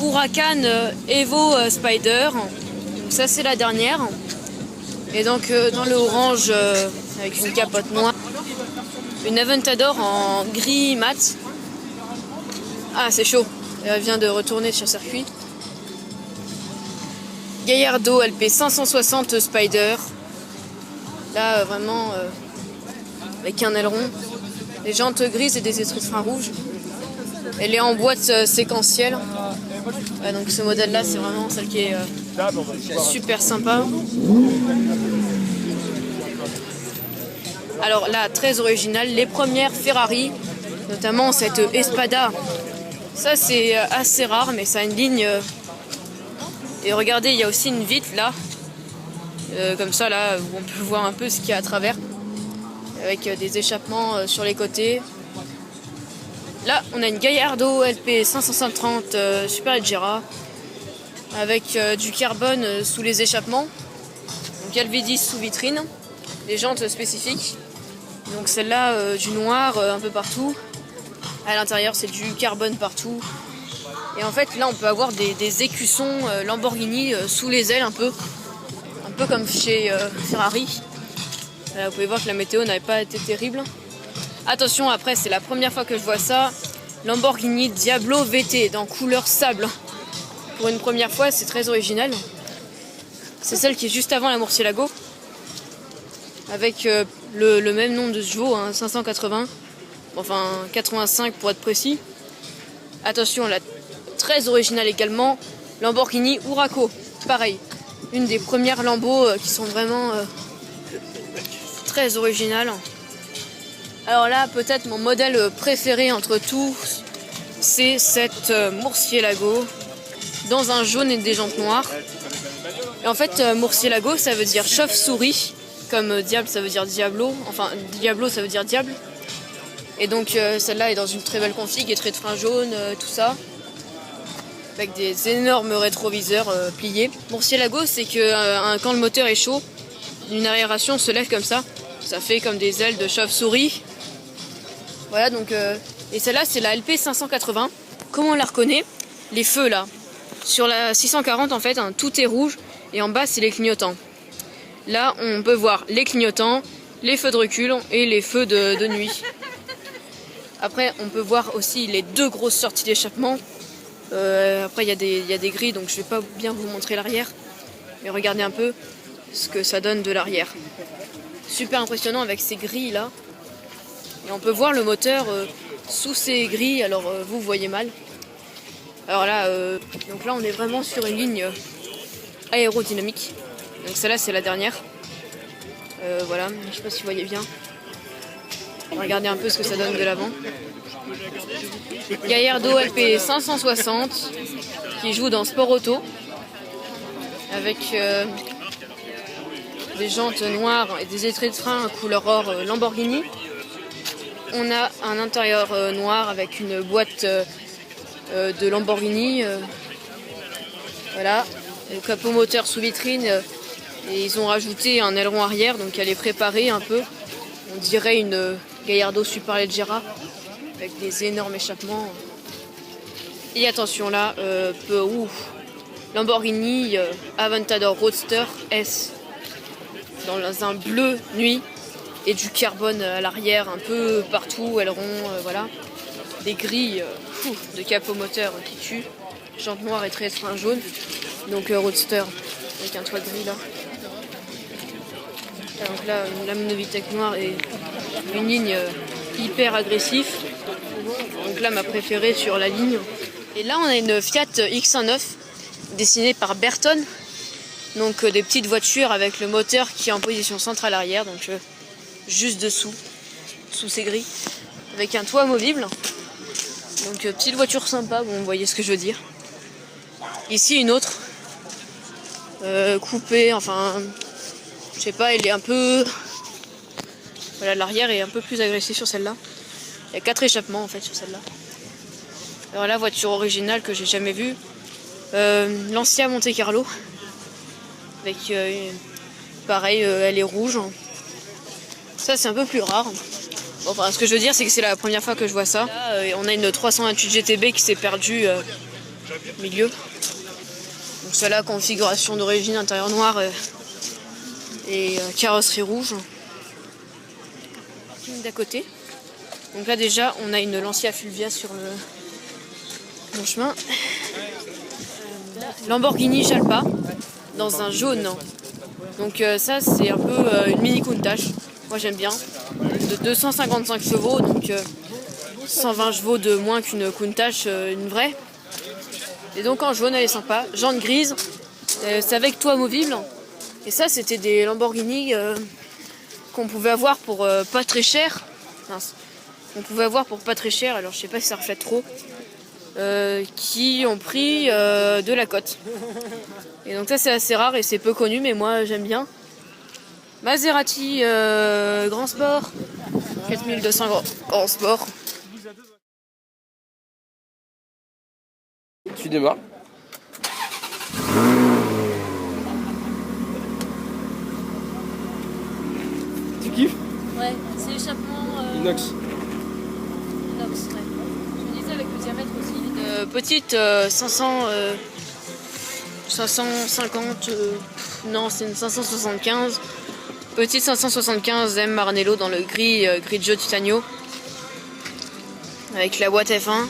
Huracan Evo Spider. Donc ça c'est la dernière. Et donc dans le orange avec une capote noire. Une Aventador en gris mat. Ah c'est chaud. Elle vient de retourner sur circuit. Gallardo LP 560 Spider. Là vraiment avec un aileron. Les jantes grises et des étriers de frein rouges. Elle est en boîte séquentielle. Ouais, donc ce modèle là c'est vraiment celle qui est super sympa. Alors là très originale, les premières Ferrari, notamment cette Espada. Ça c'est assez rare mais ça a une ligne. Et regardez il y a aussi une vitre là. Comme ça là où on peut voir un peu ce qu'il y a à travers. Avec des échappements sur les côtés. Là, on a une Gallardo LP 530 Superleggera avec du carbone sous les échappements. Donc Alvedis sous vitrine, des jantes spécifiques. Donc celle-là du noir un peu partout. À l'intérieur, c'est du carbone partout. Et en fait, là, on peut avoir des écussons Lamborghini sous les ailes un peu comme chez Ferrari. Vous pouvez voir que la météo n'avait pas été terrible. Attention, après, c'est la première fois que je vois ça. Lamborghini Diablo VT dans couleur sable. Pour une première fois, c'est très original. C'est celle qui est juste avant la Murcielago. Avec le même nombre de chevaux, hein, 580. Enfin, 85 pour être précis. Attention, la très originale également. Lamborghini Huracan. Pareil. Une des premières Lambo qui sont vraiment très originales. Alors là, peut-être mon modèle préféré entre tous, c'est cette Murcielago dans un jaune et des jantes noires. Et en fait, Murcielago, ça veut dire chauve-souris, comme diable, ça veut dire diablo. Enfin, diablo, ça veut dire diable. Et donc, celle-là est dans une très belle config, et très de frein jaune, tout ça, avec des énormes rétroviseurs pliés. Murcielago, c'est que quand le moteur est chaud, une aération se lève comme ça. Ça fait comme des ailes de chauve-souris. Voilà, donc, et celle-là, c'est la LP 580. Comment on la reconnaît? Les feux, là. Sur la 640, en fait, hein, tout est rouge. Et en bas, c'est les clignotants. Là, on peut voir les clignotants, les feux de recul et les feux de nuit. Après, on peut voir aussi les deux grosses sorties d'échappement. Après, il y a des grilles, donc je vais pas bien vous montrer l'arrière. Mais regardez un peu ce que ça donne de l'arrière. Super impressionnant avec ces grilles-là. Et on peut voir le moteur sous ces grilles, alors vous voyez mal. Alors là, donc là on est vraiment sur une ligne aérodynamique. Donc celle-là c'est la dernière. Voilà, je sais pas si vous voyez bien. Regardez un peu ce que ça donne de l'avant. Gallardo LP 560 qui joue dans Sport Auto avec des jantes noires et des étriers de frein couleur or Lamborghini. On a un intérieur noir avec une boîte de Lamborghini. Voilà, le capot moteur sous vitrine. Et ils ont rajouté un aileron arrière, donc elle est préparée un peu. On dirait une Gallardo Superleggera avec des énormes échappements. Et attention là, Lamborghini Aventador Roadster S dans un bleu nuit. Et du carbone à l'arrière, un peu partout, aileron, voilà. Des grilles de capot moteur qui tuent. Jantes noires et très frein jaune. Donc Roadster avec un toit gris là. Donc là, une lame Novitec noire et une ligne hyper agressive. Donc là, ma préférée sur la ligne. Et là, on a une Fiat X19 dessinée par Berton. Donc des petites voitures avec le moteur qui est en position centrale arrière. Donc juste dessous, sous ces grilles, avec un toit amovible. Donc petite voiture sympa, bon, vous voyez ce que je veux dire. Ici une autre, coupée, enfin, je sais pas, elle est un peu... Voilà, l'arrière est un peu plus agressif sur celle-là. Il y a 4 échappements en fait sur celle-là. Alors là, voiture originale que j'ai jamais vue. Lancia Monte Carlo. Avec, pareil, elle est rouge. Ça c'est un peu plus rare. Bon, enfin, ce que je veux dire c'est que c'est la première fois que je vois ça. Là, on a une 328 GTB qui s'est perdue milieu. Donc celle-là, configuration d'origine, intérieur noir et carrosserie rouge. D'à côté. Donc là déjà, on a une Lancia Fulvia sur le chemin. Lamborghini Jalpa dans un jaune. Donc ça c'est un peu une mini Countach. Moi j'aime bien. De 255 chevaux, donc 120 chevaux de moins qu'une Countach, une vraie. Et donc en jaune elle est sympa. Jantes grises, c'est avec toit amovible. Et ça c'était des Lamborghini qu'on pouvait avoir pour pas très cher. Mince. On pouvait avoir pour pas très cher, alors je sais pas si ça reflète trop. Qui ont pris de la cote. Et donc ça c'est assez rare et c'est peu connu, mais moi j'aime bien. Maserati Grand Sport, 4200 Grand Sport. Tu démarres. Tu kiffes? Ouais, c'est l'échappement Inox. Inox, ouais. Je me disais avec le diamètre aussi. Petite 550, non c'est une 575. Petite 575 M Maranello dans le gris Grigio Titanio. Avec la boîte F1.